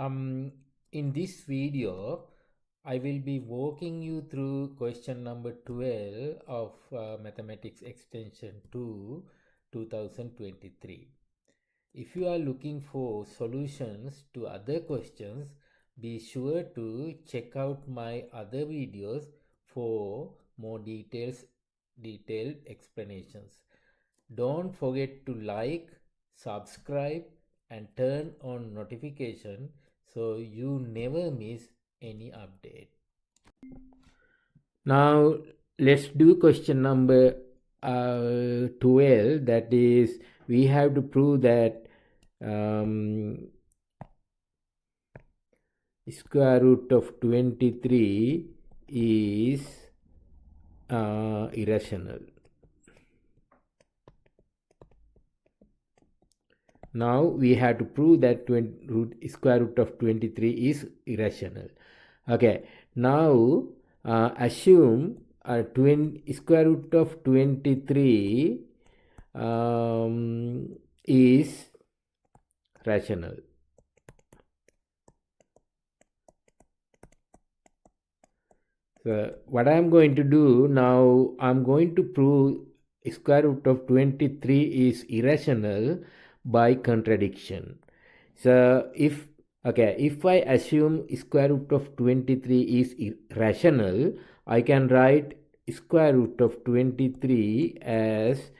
In this video, I will be walking you through question number 12 of Mathematics Extension 2 2023. If you are looking for solutions to other questions, be sure to check out my other videos for more detailed explanations. Don't forget to like, subscribe, and turn on notification so you never miss any update. Now let's do question number 12. That is, we have to prove that square root of 23 is irrational. Now we have to prove that square root of 23 is irrational. Okay, now assume square root of 23 is rational. So what I am going to do now, I am going to prove square root of 23 is irrational by contradiction. So if I assume square root of 23 is rational, I can write square root of 23 as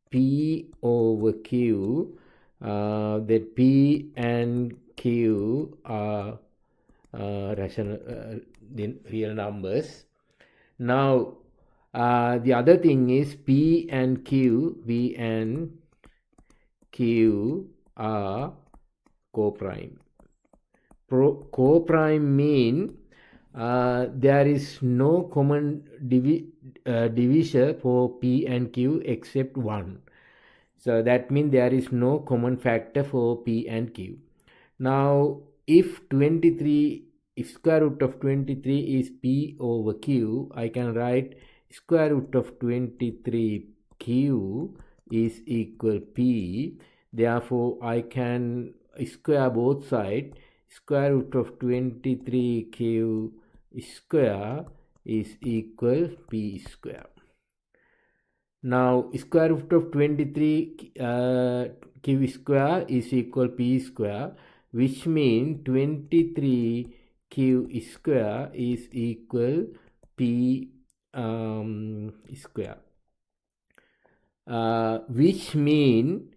P over Q. That P and Q are rational, the real numbers. Now the other thing is P and Q are co-prime. Co-prime mean there is no common divisor for P and Q except 1. So that means there is no common factor for P and Q. Now if square root of 23 is P over Q, I can write square root of 23 Q is equal P. Therefore I can square both sides. Square root of 23 Q square is equal P square. Now square root of 23 Q square is equal P square, which means 23 Q square is equal P square, which mean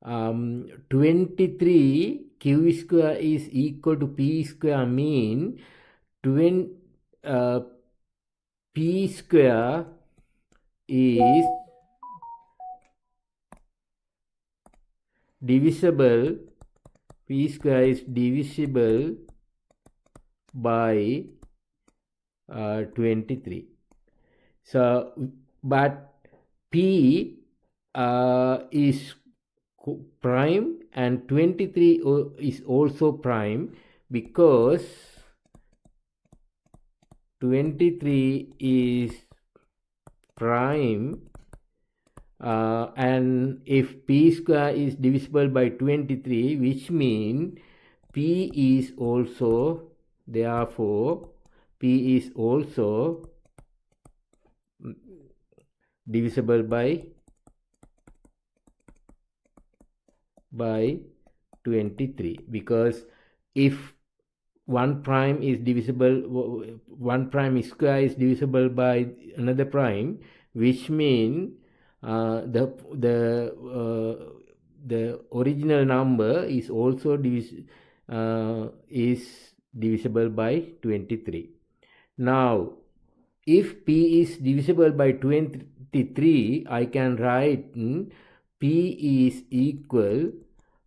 23 Q square is equal to P square mean P square is divisible, P square is divisible by 23. So but P is prime and 23 is also prime because 23 is prime, and if P square is divisible by 23, which means P is also, therefore P is also divisible by 23, because if one prime square is divisible by another prime, which means the original number is also divisible by 23. Now if P is divisible by 23, I can write P is equal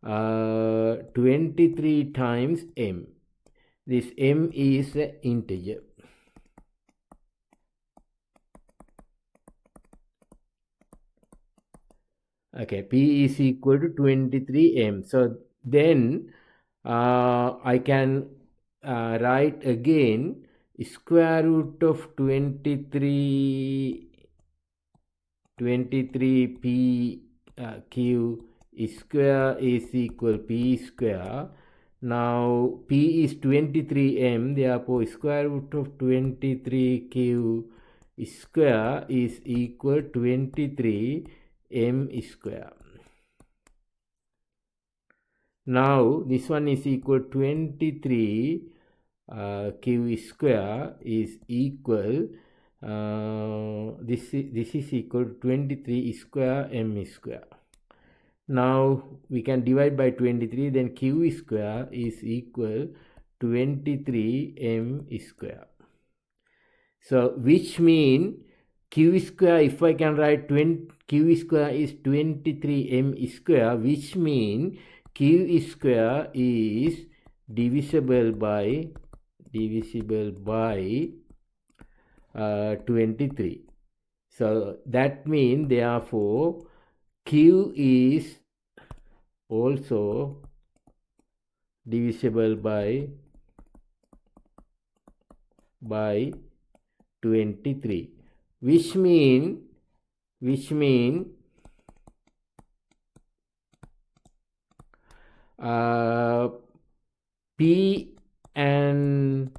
23 times M. This M is an integer. Okay, P is equal to 23M. So then I can write again square root of 23 P Q square is equal P square, Now P is 23m, therefore square root of 23q square is equal 23m square. Now this one is equal 23 q square is equal this is equal to 23 square m square. Now we can divide by 23, then q square is equal 23 m square. So which mean q square, if I can write q square is 23 m square, which mean q square is divisible by 23. So that means therefore q is also divisible by 23, which mean P and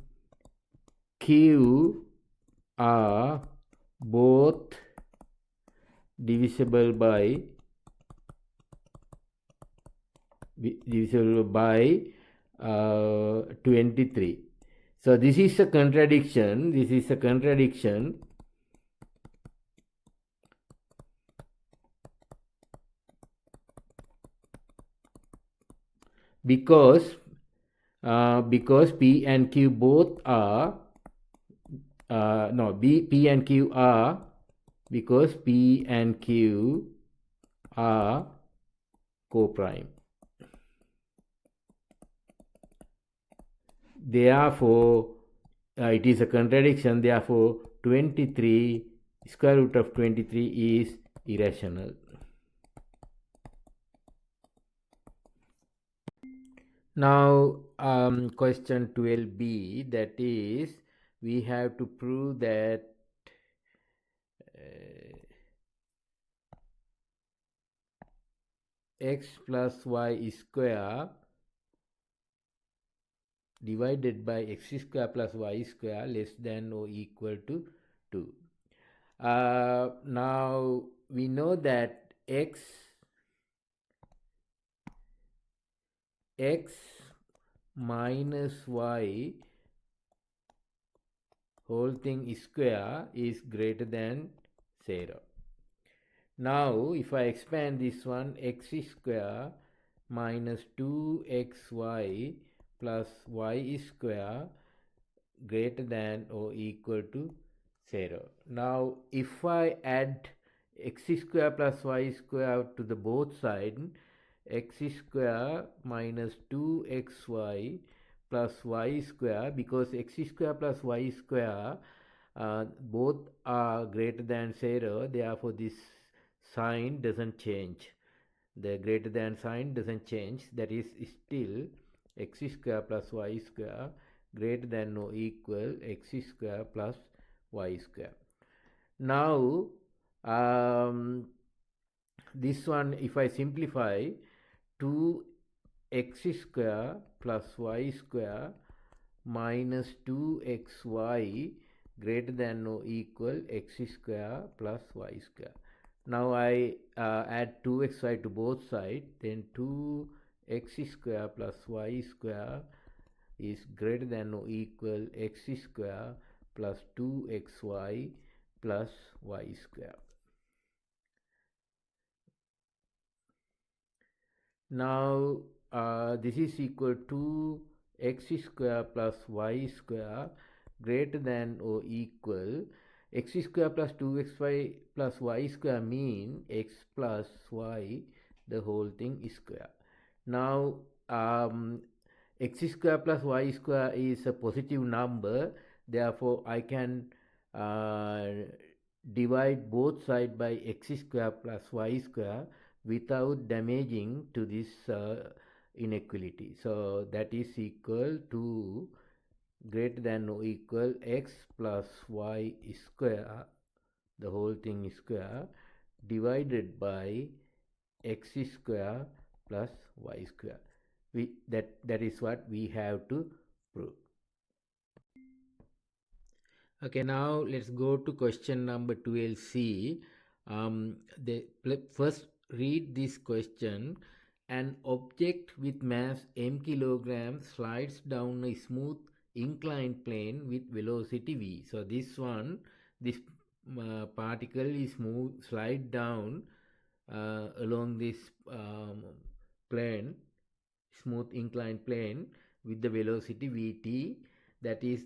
Q are both divisible by 23. So this is a contradiction. Because P and Q both are P and Q are, because P and Q are co-prime. Therefore, it is a contradiction. Therefore, 23 square root of 23 is irrational. Now, question 12b, that is, we have to prove that x plus y square divided by x square plus y square less than or equal to 2. Now we know that x minus y whole thing square is greater than 0. Now if I expand this one, x square minus 2xy plus y square greater than or equal to 0. Now if I add x square plus y square to the both sides, x square minus 2xy plus y square, because x square plus y square both are greater than 0, therefore this sign doesn't change. The greater than sign doesn't change, that is still x square plus y square greater than or equal x square plus y square. Now this one, if I simplify, 2x square plus y square minus 2xy greater than or equal x square plus y square. Now I add 2xy to both sides, then 2x square plus y square is greater than or equal x square plus 2xy plus y square. Now this is equal to x square plus y square greater than or equal x square plus 2xy plus y square mean x plus y the whole thing is square. Now x square plus y square is a positive number, therefore I can divide both sides by x square plus y square without damaging to this inequality. So that is equal to greater than or equal x plus y square, the whole thing is square, divided by x square plus y square. that is what we have to prove. Okay, now let's go to question number 12c. First read this question. An object with mass m kilograms slides down a smooth inclined plane with velocity v. So this particle is slide down along this plane, smooth inclined plane with the velocity vt. That is,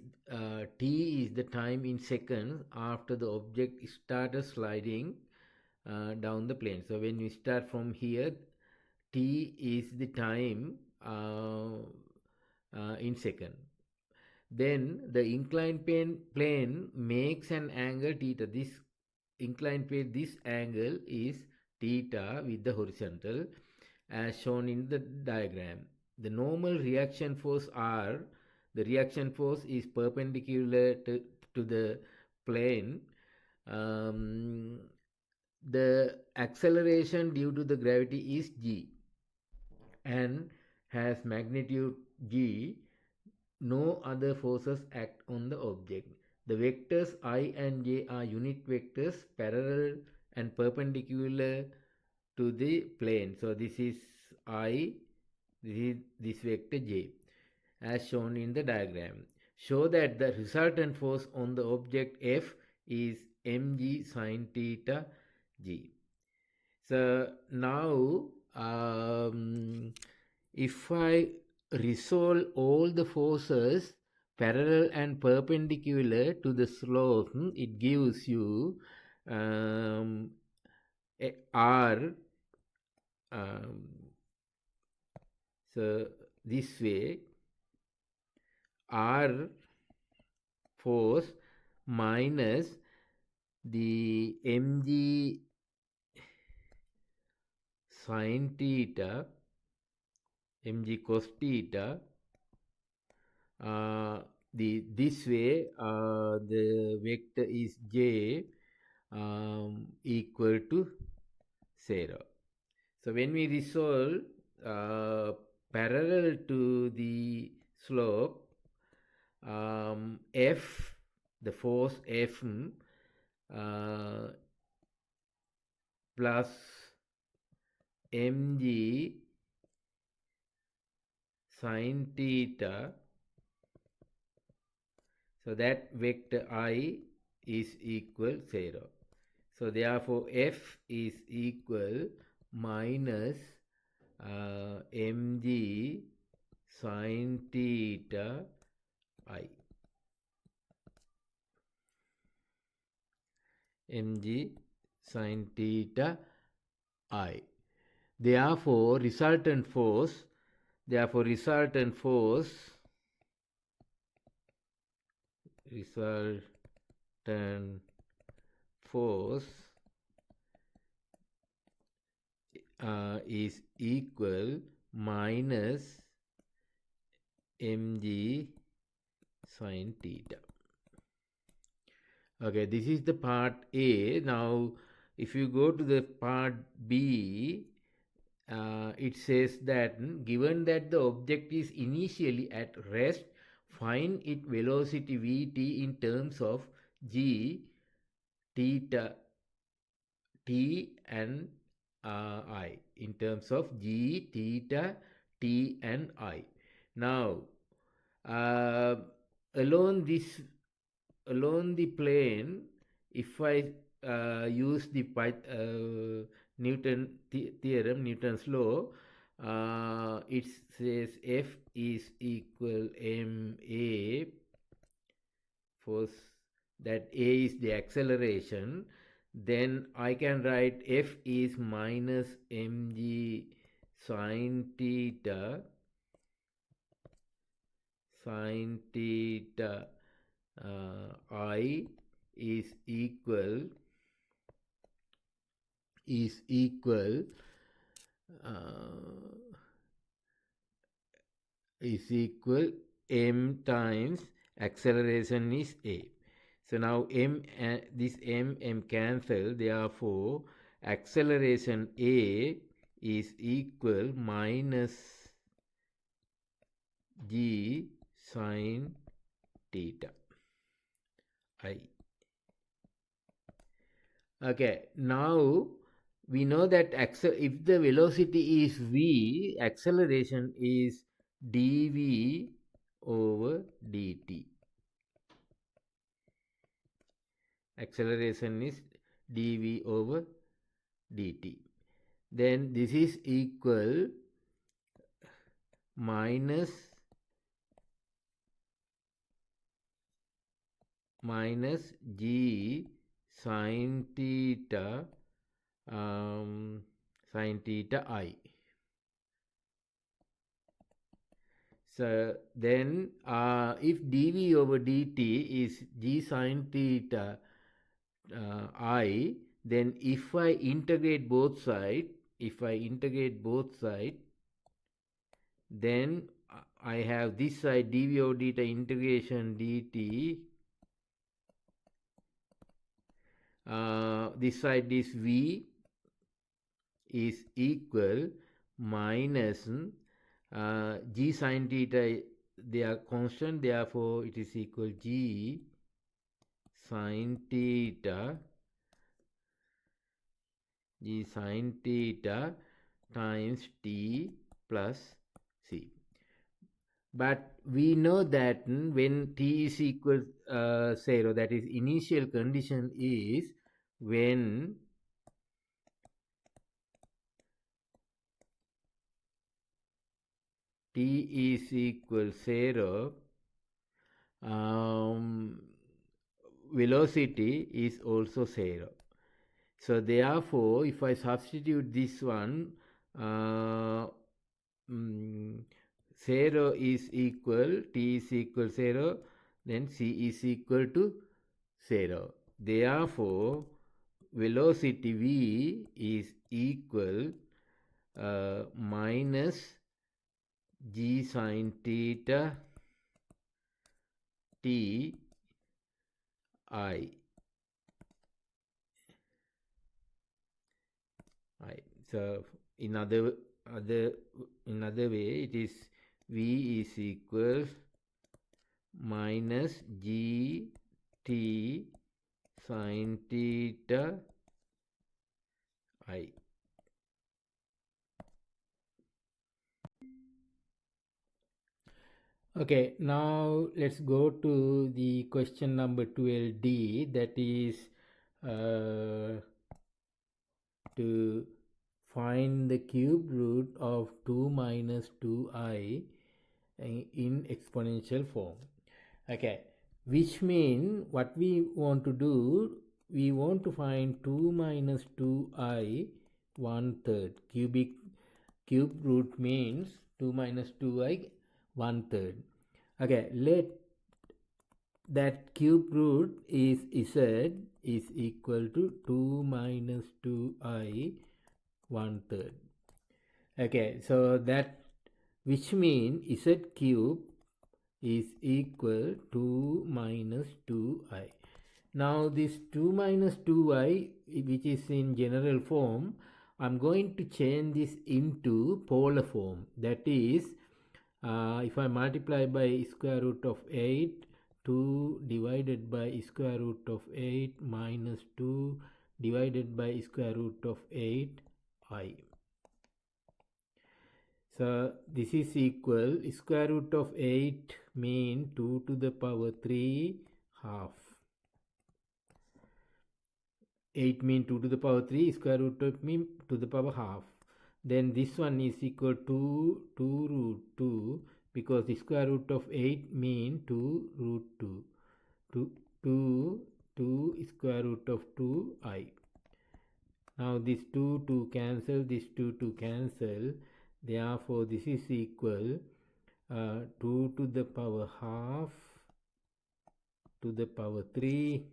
t is the time in seconds after the object started sliding down the plane. So when we start from here, t is the time in second. Then the inclined plane makes an angle theta. This inclined plane, this angle is theta with the horizontal, as shown in the diagram. The normal reaction force R, the reaction force is perpendicular to the plane. The acceleration due to the gravity is g and has magnitude g. No other forces act on the object. The vectors I and j are unit vectors parallel and perpendicular to the plane. So this is I, this vector j, as shown in the diagram. Show that the resultant force on the object F is mg sine theta g. So now if I resolve all the forces parallel and perpendicular to the slope, it gives you R. So this way, R force minus the mg sine theta, mg cos theta, this way the vector is j equal to 0. So when we resolve parallel to the slope, F, the force F plus mg sine theta, so that vector I is equal 0. So therefore F is equal minus mg sine theta I. Mg sine theta I. Therefore resultant force resultant force is equal minus mg sine theta. Okay, this is the part A. Now if you go to the part B, it says that given that the object is initially at rest, find its velocity vt in terms of g, theta, t and I, in terms of g, theta, t and I. Now along the plane, if I use the Newton's law, it says F is equal ma, force, that A is the acceleration. Then I can write F is minus mg sine theta I is equal m times acceleration is a. So now this m cancel, therefore acceleration a is equal minus g sine theta I. Okay, now we know that if the velocity is v, acceleration is dv over dt. Acceleration is dv over dt. Then this is equal minus g sine theta I. So then if dv over dt is g sine theta I, then if I integrate both sides, then I have this side dv over dt integration dt. This side is v is equal minus g sine theta, they are constant, therefore it is equal g sine theta times t plus c. But we know that when t is equal 0, that is initial condition is when t is equal 0, velocity is also 0. So therefore, if I substitute this one, 0 is equal, t is equal 0, then c is equal to 0. Therefore, velocity v is equal minus g sine theta t I. So in other way, it is v is equal minus g t sine theta I. Okay, now let's go to the question number 12D, that is to find the cube root of 2 minus 2i in exponential form. Okay, which mean what we want to do, we want to find 2 minus 2i 1/3. Cube root means 2 minus 2i 1/3. Okay, let that cube root is z is equal to 2 minus 2i 1/3. Okay, so that, which means z cube is equal to minus 2i. Now this 2 minus 2i, which is in general form, I'm going to change this into polar form. That is, if I multiply by square root of 8, 2 divided by square root of 8 minus 2 divided by square root of 8i. So this is equal, square root of 8 mean 2 to the power 3 half. 8 mean 2 to the power 3, square root of mean to the power half. Then this one is equal to 2 root 2, because the square root of 8 mean 2 root 2. 2 square root of 2i. Now this 2 cancel, this 2 cancel. Therefore, this is equal 2 to the power half to the power 3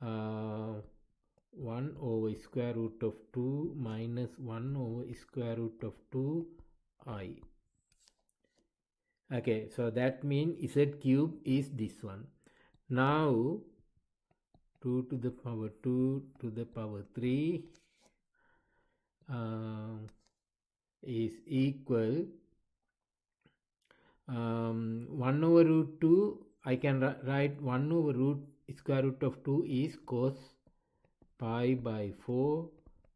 1 over square root of 2 minus 1 over square root of 2i. Okay, so that means z cube is this one. Now 2 to the power 2 to the power 3 is equal 1 over root 2, I can write 1 over root square root of 2 is cos pi by 4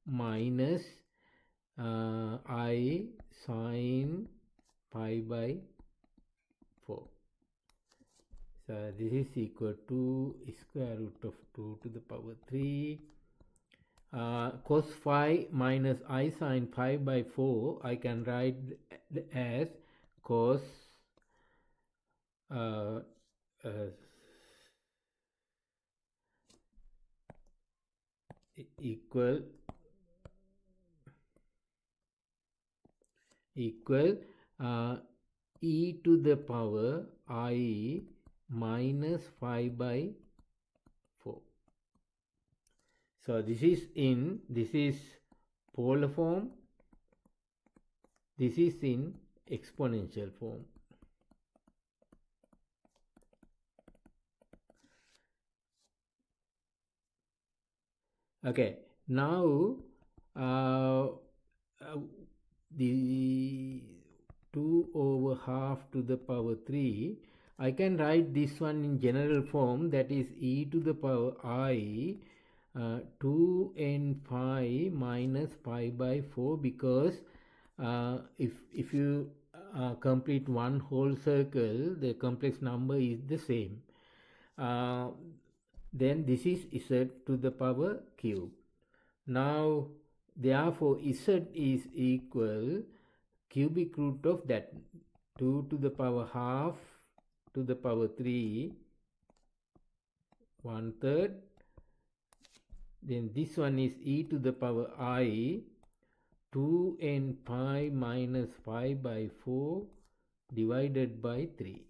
minus I sin pi by 4. So this is equal to square root of 2 to the power 3. Cos phi minus I sin pi by 4, I can write as cos uh, uh, equal uh, e to the power I minus 5 by 4. So this is polar form, this is in exponential form. Okay, now the 2 over half to the power 3, I can write this one in general form, that is e to the power I 2n pi minus pi by 4, because if you complete one whole circle, the complex number is the same. Then this is z to the power cube. Now therefore z is equal cubic root of that, 2 to the power half to the power 3 1/3. Then this one is e to the power I 2n pi minus pi by 4 divided by 3.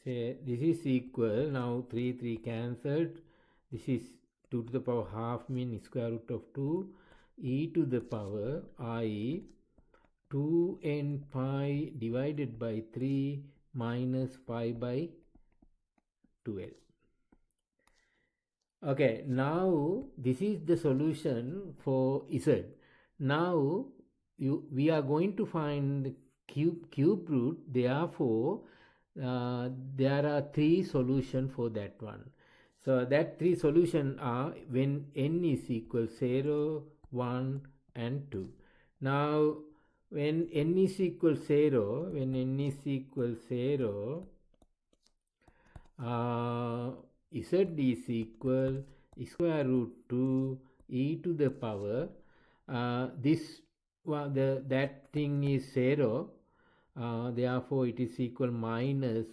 Say this is equal, now 3 cancelled, this is 2 to the power half means square root of 2 e to the power I 2n pi divided by 3 minus pi by 12. Okay, now this is the solution for z. Now we are going to find cube root, therefore there are 3 solutions for that one. So that 3 solutions are when n is equal 0, 1 and 2. Now when n is equal 0, z is equal square root 2 e to the power that thing is 0, therefore it is equal minus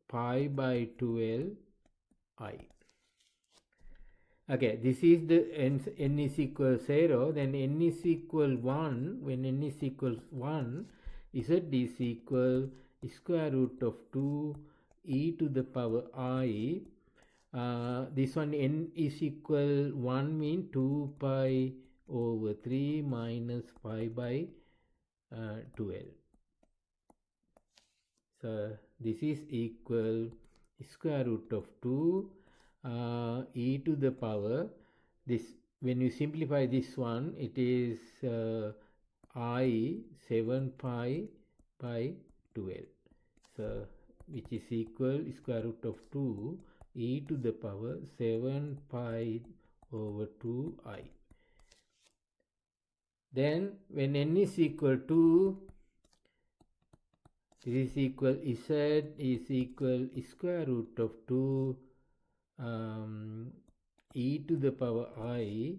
pi by 12 I. Okay, this is the n is equal 0, then n is equal 1, when n is equal 1, z is equal square root of 2 e to the power I. This one n is equal 1 means 2 pi over 3 minus pi by 12. So this is equal square root of 2 e to the power, this when you simplify this one, it is I 7 pi by 12. So which is equal square root of 2 e to the power 7 pi over 2 I. Then when n is equal to, this is equal z is equal square root of 2 e to the power I.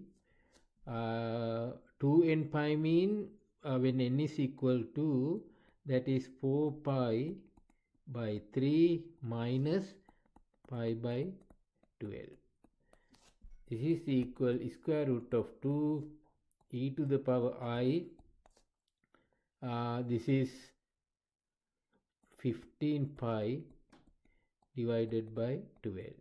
2n pi mean when n is equal to, that is 4 pi by 3 minus pi by 12. This is equal square root of 2 e to the power I. This is 15 pi divided by 12.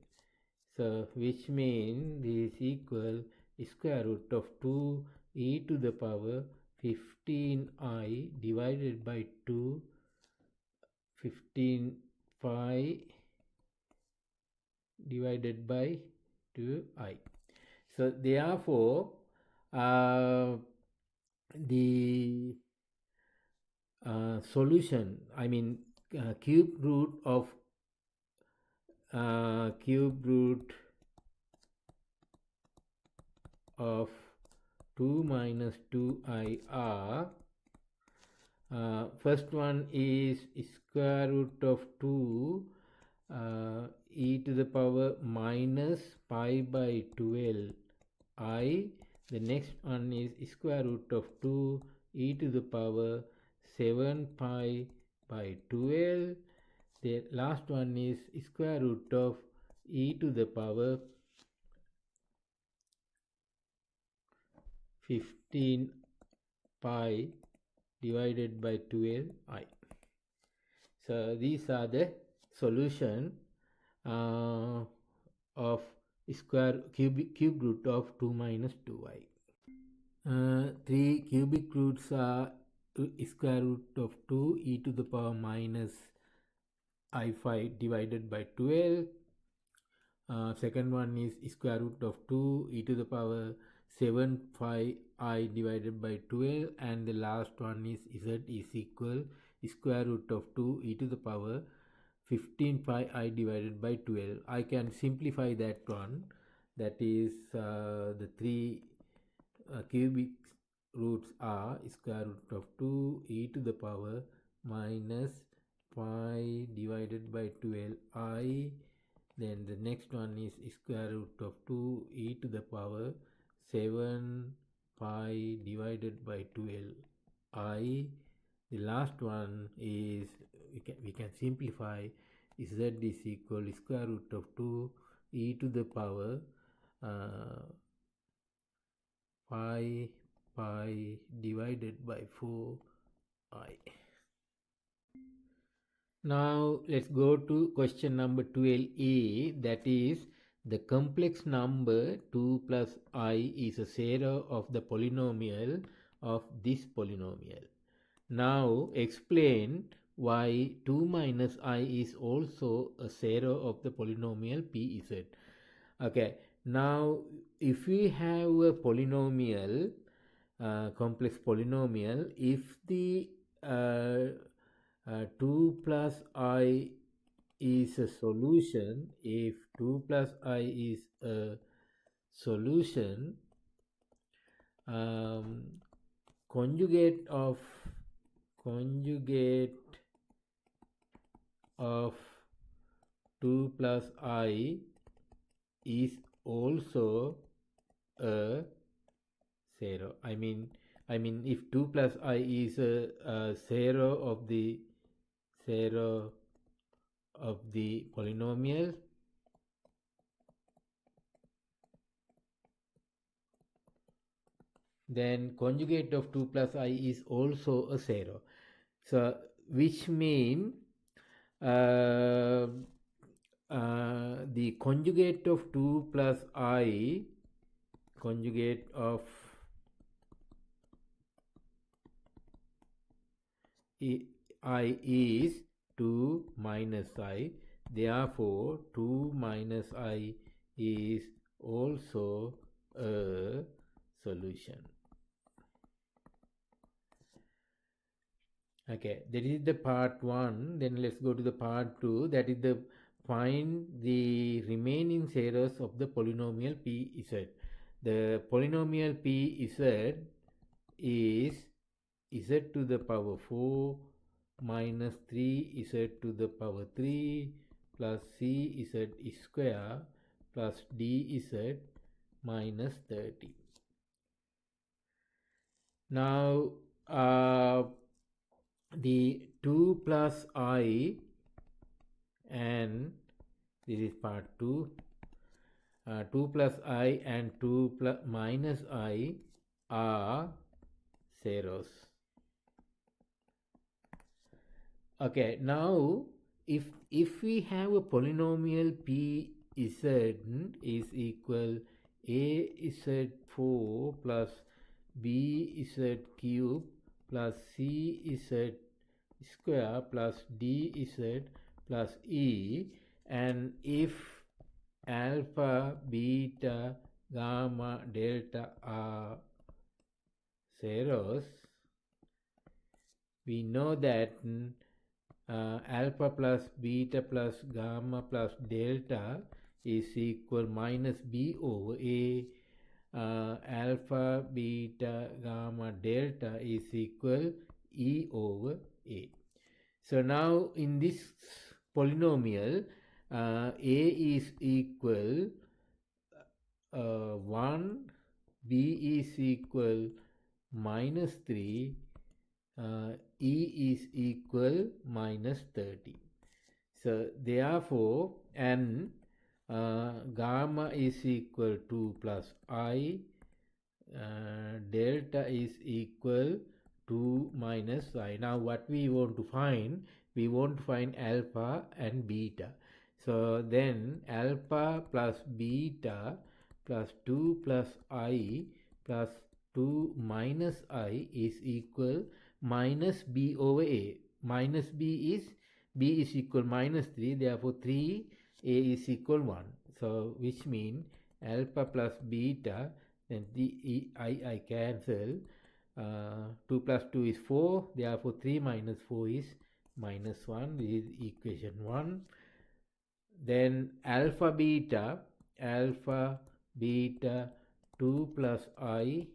So which means this is equal square root of 2 e to the power 15I divided by 2, 15 pi divided by 2I. So therefore uh, the solution, I mean cube root of 2 minus 2I are, first one is square root of 2 e to the power minus pi by 12 I. The next one is square root of 2 e to the power 7 pi by 12. The last one is square root of e to the power 15 pi divided by 12i. So these are the solution of cube root of 2 minus 2i. 3 cubic roots are square root of 2 e to the power minus I5 divided by 12. Second one is square root of 2 e to the power 7 pi I divided by 12, and the last one is z is equal square root of 2 e to the power 15 pi I divided by 12. I can simplify that one. That is the three cubic roots are square root of 2 e to the power minus pi divided by 12i. Then the next one is square root of 2 e to the power 7 pi divided by 12i. The last one is we can simplify, z is equal square root of 2 e to the power pi divided by 4i. Now let's go to question number 12a, that is the complex number 2 plus I is a zero of the polynomial of this polynomial. Now explain why 2 minus I is also a zero of the polynomial pz. Okay, now if we have a polynomial, complex polynomial, if the 2 plus I is a solution, if 2 plus I is a solution, conjugate of 2 plus I is also a zero. I mean if 2 plus I is a zero of the polynomial, then conjugate of 2 plus I is also a zero. So which mean the conjugate of 2 plus I, conjugate of I is 2 minus I. Therefore 2 minus I is also a solution. Okay, that is the part 1. Then let's go to the part 2. That is the find the remaining zeros of the polynomial pz. The polynomial pz is z to the power 4 minus 3z to the power 3 plus cz square plus dz minus 30. Now the 2 plus I, and this is part 2, 2 plus I and 2 plus minus I are zeros. Okay, now if we have a polynomial pz is equal az4 plus bz cube plus cz square plus dz plus e, and if alpha, beta, gamma, delta are zeros, we know that alpha plus beta plus gamma plus delta is equal minus b over a. Alpha, beta, gamma, delta is equal e over a. So now in this polynomial, a is equal 1, b is equal minus 3, e is equal minus 30. So therefore, and gamma is equal to plus I, delta is equal to minus I. Now what we want to find? We want to find alpha and beta. So then alpha plus beta plus 2 plus I plus 2 minus I is equal minus b over a. Minus b is equal minus 3, therefore 3, a is equal 1. So which means alpha plus beta, then the I cancel. 2 plus 2 is 4, therefore 3 minus 4 is minus 1. This is equation 1. Then alpha beta 2 plus I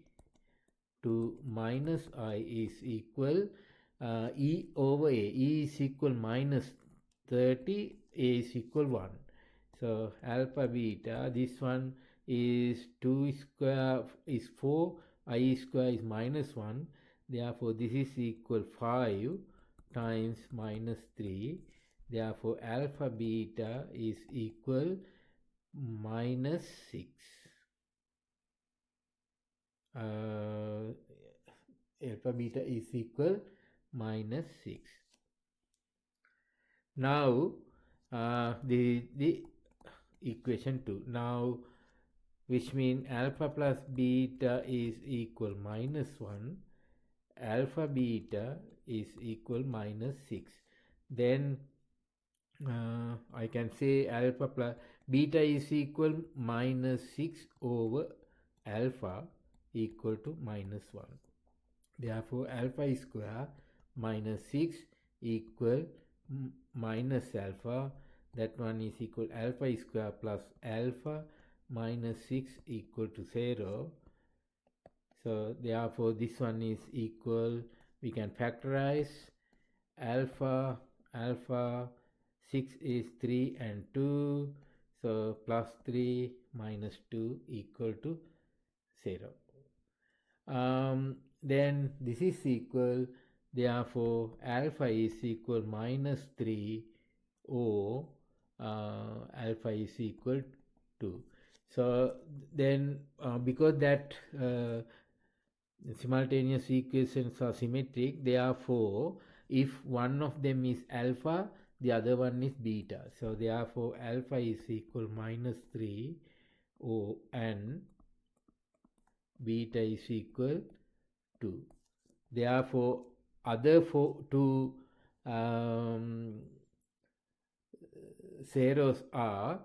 to minus I is equal e over a. E is equal minus 30, a is equal 1. So alpha beta, this one is 2 square is 4, I square is minus 1. Therefore this is equal 5 times minus 3. Therefore alpha beta is equal minus 6. Alpha beta is equal minus 6. Now the equation 2. Now which means alpha plus beta is equal minus 1. Alpha beta is equal minus 6. Then I can say alpha plus beta is equal minus 6 over alpha equal to minus 1. Therefore alpha square minus 6 equal minus alpha. That one is equal alpha square plus alpha minus 6 equal to 0. So therefore this one is equal, we can factorize alpha 6 is 3 and 2, so plus 3 minus 2 equal to 0. Then this is equal, therefore alpha is equal minus 3 or alpha is equal 2. So then because that simultaneous equations are symmetric, therefore if one of them is alpha, the other one is beta. So therefore alpha is equal minus 3 O and beta is equal 2. Therefore other two zeros are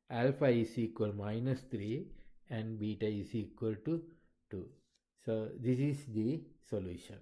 alpha is equal minus 3 and beta is equal to 2. So this is the solution.